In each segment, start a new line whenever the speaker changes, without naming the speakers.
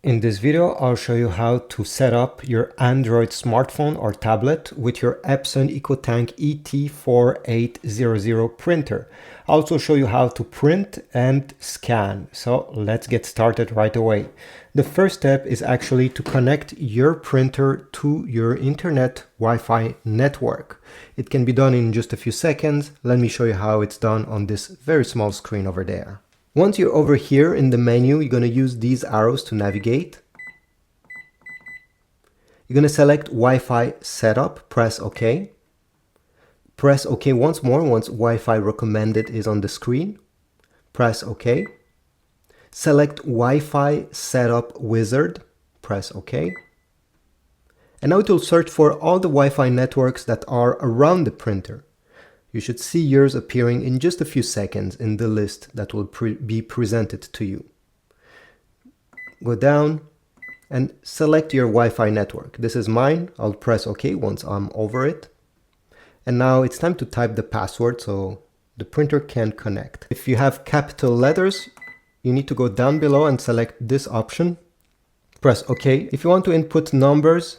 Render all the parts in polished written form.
In this video, I'll show you how to set up your Android smartphone or tablet with your Epson EcoTank ET-4800 printer. I'll also show you how to print and scan. So let's get started right away. The first step is actually to connect your printer to your internet Wi-Fi network. It can be done in just a few seconds. Let me show you how it's done on this very small screen over there. Once you're over here in the menu, you're going to use these arrows to navigate. You're going to select Wi-Fi setup, press OK. Press OK once more once Wi-Fi recommended is on the screen. Press OK. Select Wi-Fi setup wizard, press OK. And now it will search for all the Wi-Fi networks that are around the printer. You should see yours appearing in just a few seconds in the list that will be presented to you. Go down and select your Wi-Fi network. This is mine. I'll press OK once I'm over it. And now it's time to type the password so the printer can connect. If you have capital letters, you need to go down below and select this option. Press OK. If you want to input numbers,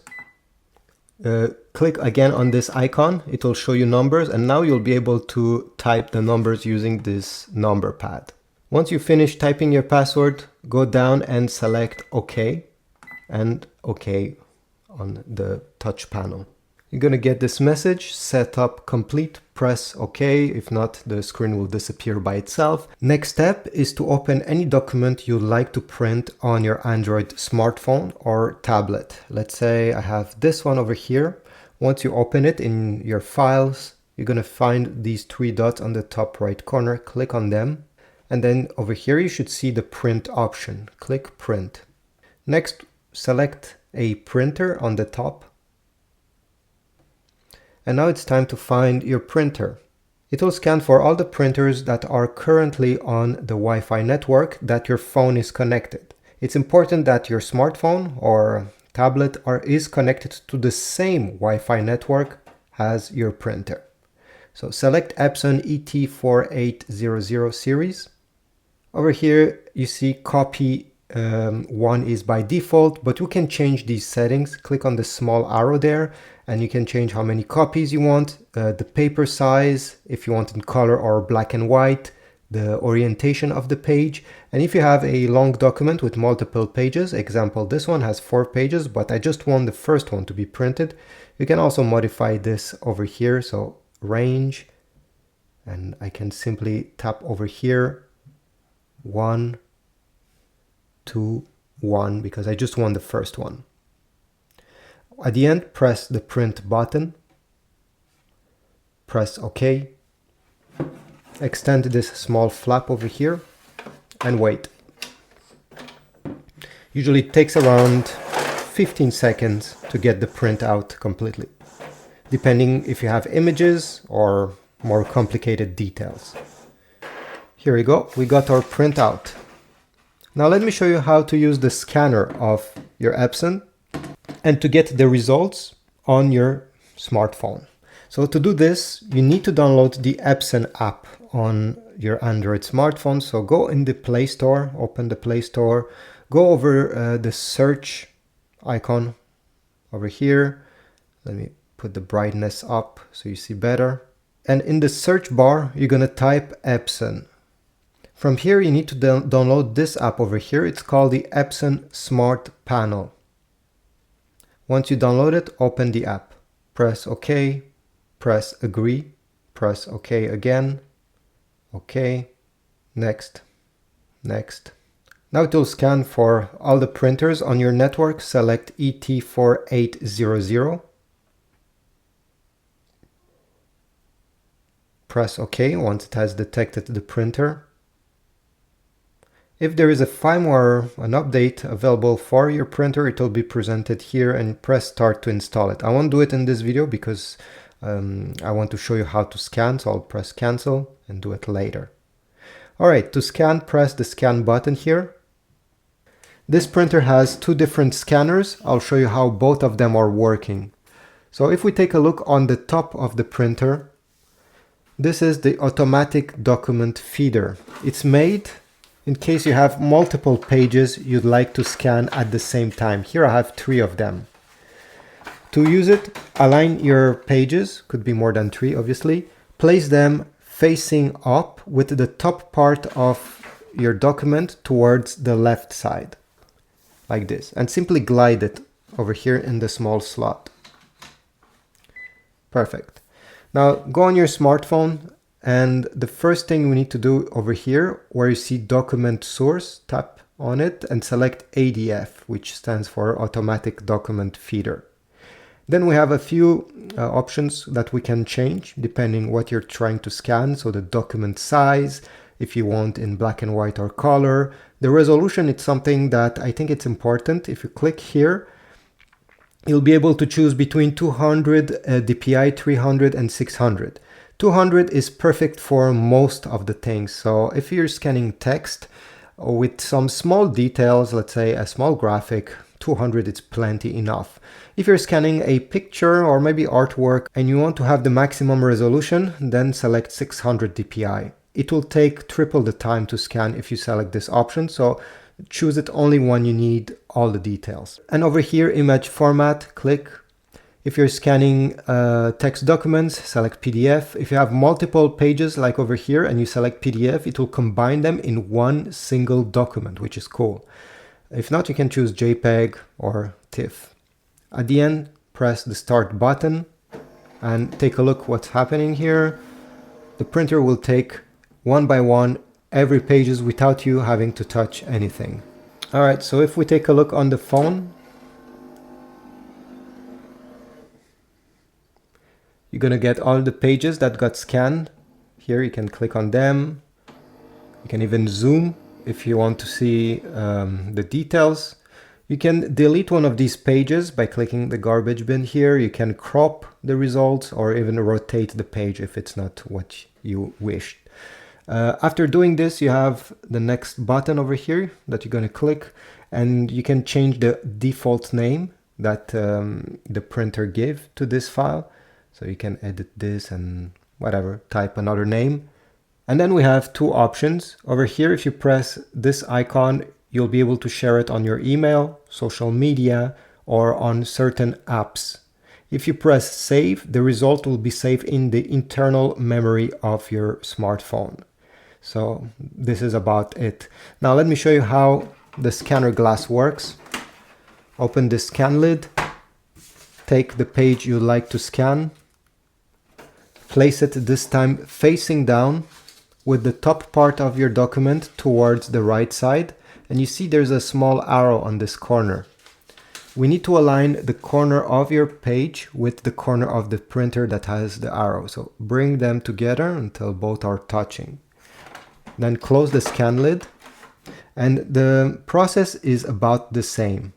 click again on this icon. It will show you numbers, and now you'll be able to type the numbers using this number pad. Once you finish typing your password, go down and select OK and OK on the touch panel. You're going to get this message, setup complete, press OK. If not, the screen will disappear by itself. Next step is to open any document you'd like to print on your Android smartphone or tablet. Let's say I have this one over here. Once you open it in your files, you're going to find these three dots on the top right corner. Click on them. And then over here, you should see the print option. Click print. Next, select a printer on the top. And now it's time to find your printer. It will scan for all the printers that are currently on the Wi-Fi network that your phone is connected. It's important that your smartphone or tablet is connected to the same Wi-Fi network as your printer. So select Epson ET-4800 series. Over here you see copy 1 is by default, but you can change these settings. Click on the small arrow there and you can change how many copies you want, the paper size, if you want in color or black and white, the orientation of the page. And if you have a long document with multiple pages, example this one has 4 pages, but I just want the first one to be printed, you can also modify this over here. So range, and I can simply tap over here 1, 2, 1, because I just want the first one. At the end, press the print button, press OK, extend this small flap over here and wait. Usually it takes around 15 seconds to get the print out completely, depending if you have images or more complicated details. Here we go, we got our print out. Now let me show you how to use the scanner of your Epson and to get the results on your smartphone. So to do this, you need to download the Epson app on your Android smartphone. So go in the Play Store, open the Play Store, go over the search icon over here. Let me put the brightness up so you see better. And in the search bar, you're going to type Epson. From here, you need to download this app over here. It's called the Epson Smart Panel. Once you download it, open the app. Press OK, press agree, press OK again, OK, next, next. Now it will scan for all the printers on your network. Select ET-4800. Press OK once it has detected the printer. If there is a firmware, an update available for your printer, it will be presented here, and press start to install it. I won't do it in this video because I want to show you how to scan, so I'll press cancel and do it later. Alright, to scan, press the scan button here. This printer has 2 different scanners. I'll show you how both of them are working. So if we take a look on the top of the printer, this is the automatic document feeder. It's made in case you have multiple pages you'd like to scan at the same time. Here I have 3 of them. To use it, align your pages, could be more than 3 obviously, place them facing up with the top part of your document towards the left side, like this, and simply glide it over here in the small slot. Perfect. Now go on your smartphone, and the first thing we need to do over here, where you see document source, tap on it and select ADF, which stands for automatic document feeder. Then we have a few options that we can change depending what you're trying to scan. So the document size, if you want in black and white or color. The resolution, it's something that I think it's important. If you click here, you'll be able to choose between 200 dpi, 300 and 600. 200 is perfect for most of the things. So if you're scanning text with some small details, let's say a small graphic, 200 is plenty enough. If you're scanning a picture or maybe artwork and you want to have the maximum resolution, then select 600 dpi. It will take triple the time to scan if you select this option, so choose it only when you need all the details. And over here, image format, click. If you're scanning text documents, select PDF. If you have multiple pages like over here and you select PDF, it will combine them in one single document, which is cool. If not, you can choose JPEG or TIFF. At the end, press the start button and take a look what's happening here. The printer will take one by one every pages without you having to touch anything. All right, so if we take a look on the phone, you're gonna get all the pages that got scanned. Here you can click on them. You can even zoom if you want to see the details. You can delete one of these pages by clicking the garbage bin here. You can crop the results or even rotate the page if it's not what you wished. After doing this, you have the next button over here that you're going to click, and you can change the default name that the printer gave to this file. So you can edit this and whatever, type another name. And then we have 2 options. Over here, if you press this icon, you'll be able to share it on your email, social media, or on certain apps. If you press save, the result will be saved in the internal memory of your smartphone. So this is about it. Now let me show you how the scanner glass works. Open the scan lid, take the page you'd like to scan, place it this time facing down with the top part of your document towards the right side, and you see there's a small arrow on this corner. We need to align the corner of your page with the corner of the printer that has the arrow. So bring them together until both are touching. Then close the scan lid, and the process is about the same.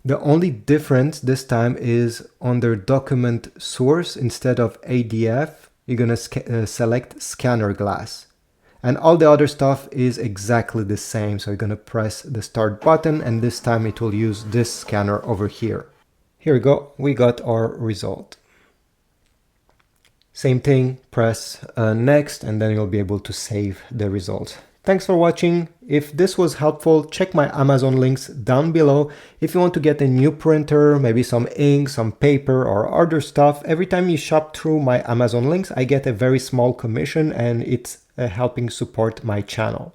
The only difference this time is under document source, instead of ADF, you're going to select scanner glass. And all the other stuff is exactly the same. So you're going to press the start button, and this time it will use this scanner over here. Here we go. We got our result. Same thing, press next, and then you'll be able to save the result. Thanks for watching. If this was helpful, check my Amazon links down below. If you want to get a new printer, maybe some ink, some paper or other stuff, every time you shop through my Amazon links, I get a very small commission, and it's helping support my channel.